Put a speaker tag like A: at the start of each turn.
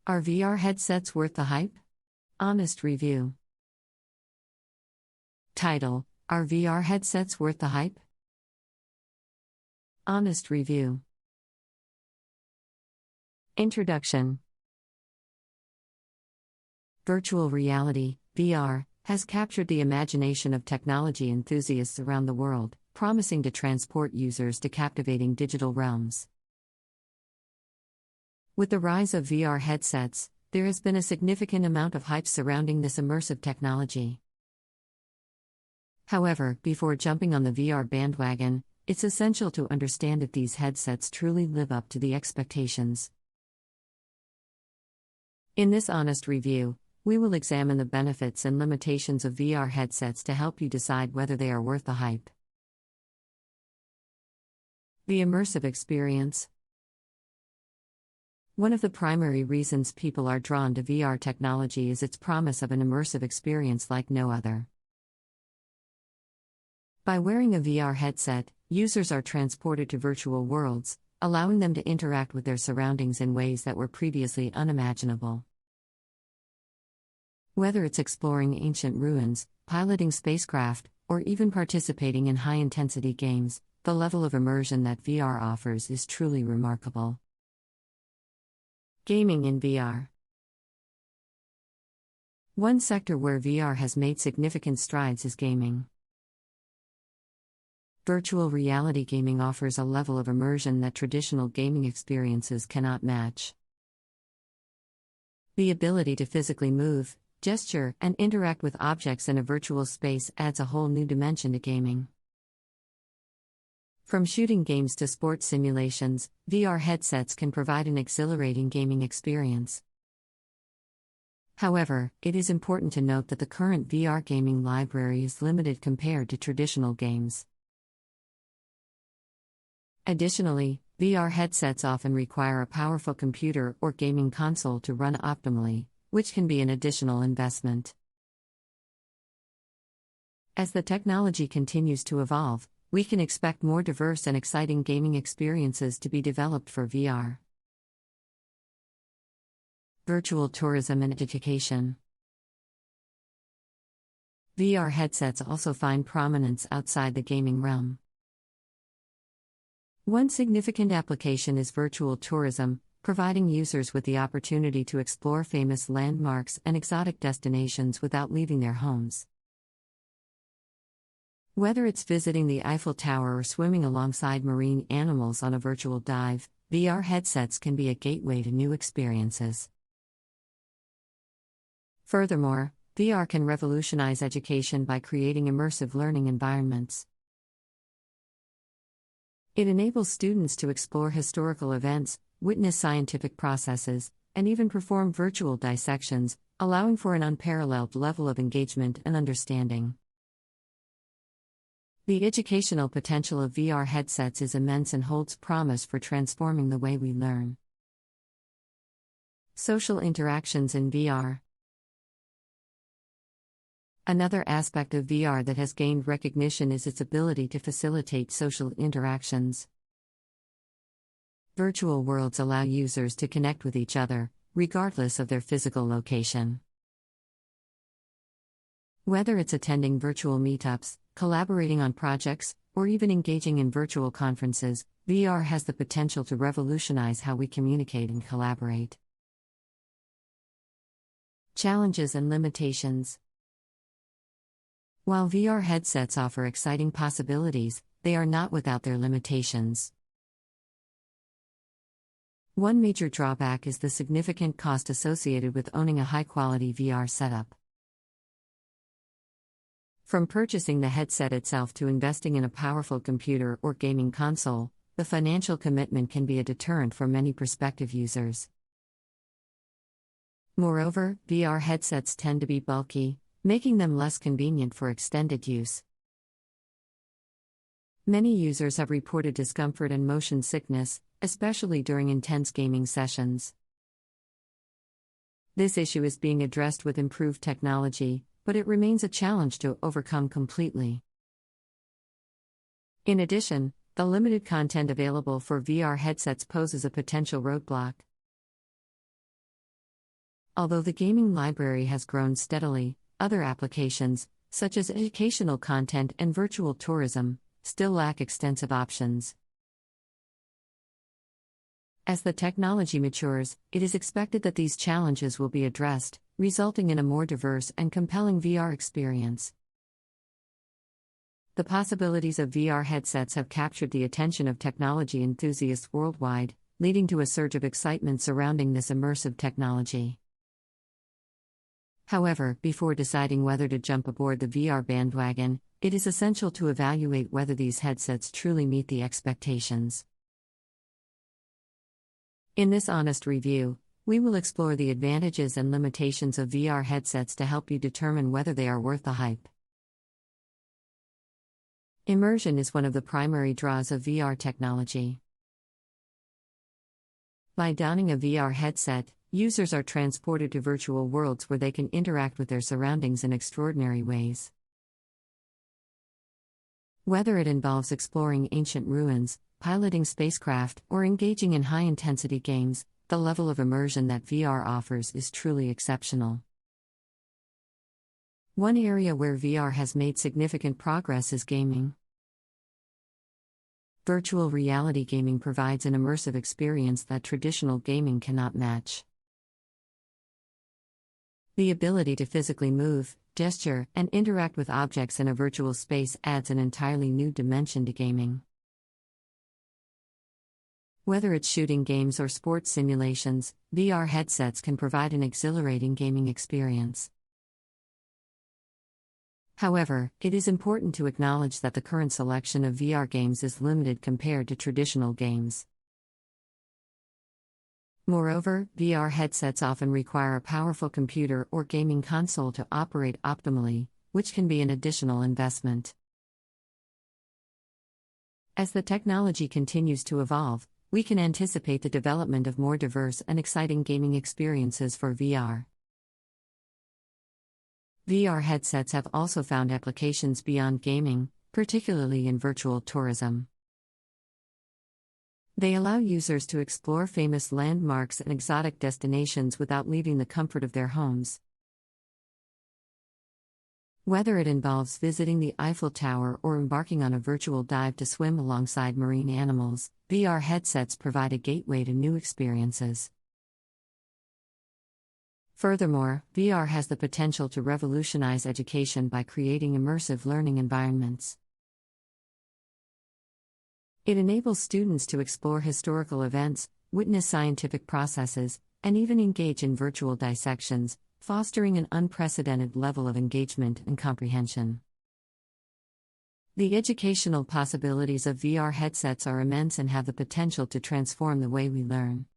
A: Are VR headsets worth the hype? Honest review. Title: Are VR headsets worth the hype? Honest review. Introduction. Virtual reality, VR, has captured the imagination of technology enthusiasts around the world, promising to transport users to captivating digital realms. With the rise of VR headsets, there has been a significant amount of hype surrounding this immersive technology. However, before jumping on the VR bandwagon, it's essential to understand if these headsets truly live up to the expectations. In this honest review, we will examine the benefits and limitations of VR headsets to help you decide whether they are worth the hype. The immersive experience. One of the primary reasons people are drawn to VR technology is its promise of an immersive experience like no other. By wearing a VR headset, users are transported to virtual worlds, allowing them to interact with their surroundings in ways that were previously unimaginable. Whether it's exploring ancient ruins, piloting spacecraft, or even participating in high-intensity games, the level of immersion that VR offers is truly remarkable. Gaming in VR. One sector where VR has made significant strides is gaming. Virtual reality gaming offers a level of immersion that traditional gaming experiences cannot match. The ability to physically move, gesture, and interact with objects in a virtual space adds a whole new dimension to gaming. From shooting games to sports simulations, VR headsets can provide an exhilarating gaming experience. However, it is important to note that the current VR gaming library is limited compared to traditional games. Additionally, VR headsets often require a powerful computer or gaming console to run optimally, which can be an additional investment. As the technology continues to evolve, we can expect more diverse and exciting gaming experiences to be developed for VR. Virtual tourism and education. VR headsets also find prominence outside the gaming realm. One significant application is virtual tourism, providing users with the opportunity to explore famous landmarks and exotic destinations without leaving their homes. Whether it's visiting the Eiffel Tower or swimming alongside marine animals on a virtual dive, VR headsets can be a gateway to new experiences. Furthermore, VR can revolutionize education by creating immersive learning environments. It enables students to explore historical events, witness scientific processes, and even perform virtual dissections, allowing for an unparalleled level of engagement and understanding. The educational potential of VR headsets is immense and holds promise for transforming the way we learn. Social interactions in VR. Another aspect of VR that has gained recognition is its ability to facilitate social interactions. Virtual worlds allow users to connect with each other, regardless of their physical location. Whether it's attending virtual meetups, collaborating on projects, or even engaging in virtual conferences, VR has the potential to revolutionize how we communicate and collaborate. Challenges and limitations. While VR headsets offer exciting possibilities, they are not without their limitations. One major drawback is the significant cost associated with owning a high-quality VR setup. From purchasing the headset itself to investing in a powerful computer or gaming console, the financial commitment can be a deterrent for many prospective users. Moreover, VR headsets tend to be bulky, making them less convenient for extended use. Many users have reported discomfort and motion sickness, especially during intense gaming sessions. This issue is being addressed with improved technology, but it remains a challenge to overcome completely. In addition, the limited content available for VR headsets poses a potential roadblock. Although the gaming library has grown steadily, other applications, such as educational content and virtual tourism, still lack extensive options. As the technology matures, it is expected that these challenges will be addressed, resulting in a more diverse and compelling VR experience. The possibilities of VR headsets have captured the attention of technology enthusiasts worldwide, leading to a surge of excitement surrounding this immersive technology. However, before deciding whether to jump aboard the VR bandwagon, it is essential to evaluate whether these headsets truly meet the expectations. In this honest review, we will explore the advantages and limitations of VR headsets to help you determine whether they are worth the hype. Immersion is one of the primary draws of VR technology. By donning a VR headset, users are transported to virtual worlds where they can interact with their surroundings in extraordinary ways. Whether it involves exploring ancient ruins, piloting spacecraft, or engaging in high-intensity games, the level of immersion that VR offers is truly exceptional. One area where VR has made significant progress is gaming. Virtual reality gaming provides an immersive experience that traditional gaming cannot match. The ability to physically move, gesture, and interact with objects in a virtual space adds an entirely new dimension to gaming. Whether it's shooting games or sports simulations, VR headsets can provide an exhilarating gaming experience. However, it is important to acknowledge that the current selection of VR games is limited compared to traditional games. Moreover, VR headsets often require a powerful computer or gaming console to operate optimally, which can be an additional investment. As the technology continues to evolve, we can anticipate the development of more diverse and exciting gaming experiences for VR. VR headsets have also found applications beyond gaming, particularly in virtual tourism. They allow users to explore famous landmarks and exotic destinations without leaving the comfort of their homes. Whether it involves visiting the Eiffel Tower or embarking on a virtual dive to swim alongside marine animals, VR headsets provide a gateway to new experiences. Furthermore, VR has the potential to revolutionize education by creating immersive learning environments. It enables students to explore historical events, witness scientific processes, and even engage in virtual dissections, fostering an unprecedented level of engagement and comprehension. The educational possibilities of VR headsets are immense and have the potential to transform the way we learn.